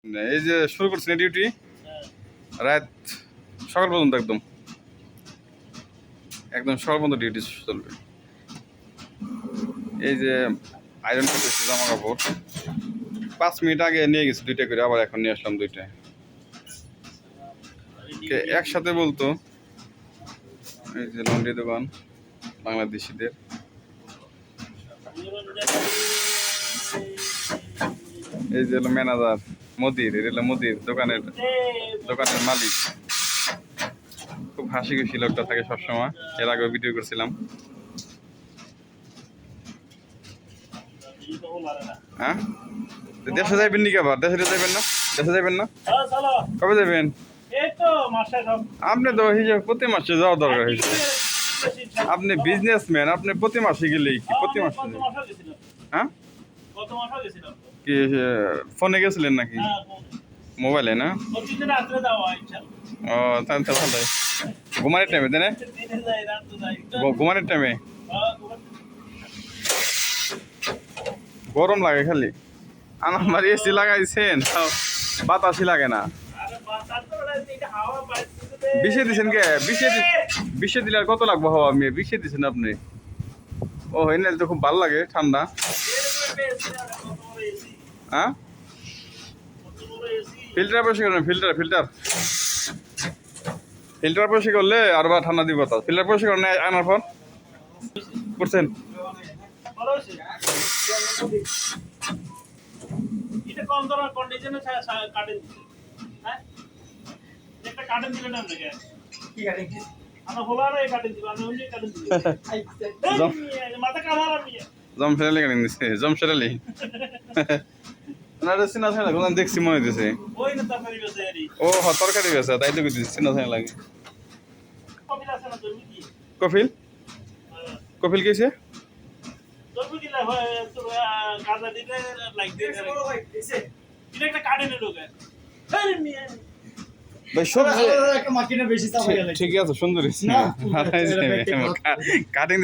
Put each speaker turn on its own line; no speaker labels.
এই যে শুরু করছেন ডিউটি রাত সকাল পর্যন্ত একদম একদম সকাল পর্যন্ত ডিউটি চলবে। এই যে আয়রন করতেছি জামা কাপড় 5 মিনিট আগে নিয়ে গেছি 2টা করে, আবার এখন নিয়ে আসলাম 2টা। একসাথে বলতো এই যে লন্ড্রি দোকান বাংলাদেশিদের। এই যে হলো ম্যানেজার মোদির, এটা হলো মোদির দোকানের মালিক। খুব হাসি খুশি লোকটা থাকে সবসময়, এর আগেও ভিডিও করছিলাম। হ্যাঁ, দেশে যাইবেন নাকি? আবার দেশে যাইবেন না? দেশে যাইবেন না? কবে যাবেন? আপনি তো হিসাবে প্রতি মাসে যাওয়া দরকার হয়েছে। আপনি বিজনেসম্যান, আপনি প্রতি মাসে গেলেই কি প্রতি মাসে? হ্যাঁ, কি ফোনে গেছিলেন নাকি? মোবাইলে না? ও তাহলে তো ভালোই। ঘুমানোর টাইমে তাই না? ঘুমানোর টাইমে গরম লাগে খালি। আমার এসি লাগাইছেন তাও বাতাসই লাগে না। বিষে দিচ্ছেন কে? বিষে দিলে আর কত লাগবো হওয়া? আমি বিষে দিচ্ছেন আপনি। ও এনে তো খুব ভালো লাগে ঠান্ডা। হ্যাঁ, ফিল্টার পরিষ্কার করেন, ফিল্টার পরিষ্কার করলে আর বা ঠান্ডা দিব। তা ফিল্টার পরিষ্কার করেন আনার পর করছেন। জমশেরালি কাটিং দিচ্ছে, জমশেরালি। দেখছি মনে হইতেছে ও তরকারি বেচা, তাই তো দিচ্ছি না লাগে। কফিল কফিল কেছে ঠিক আছে, সুন্দর কাটিং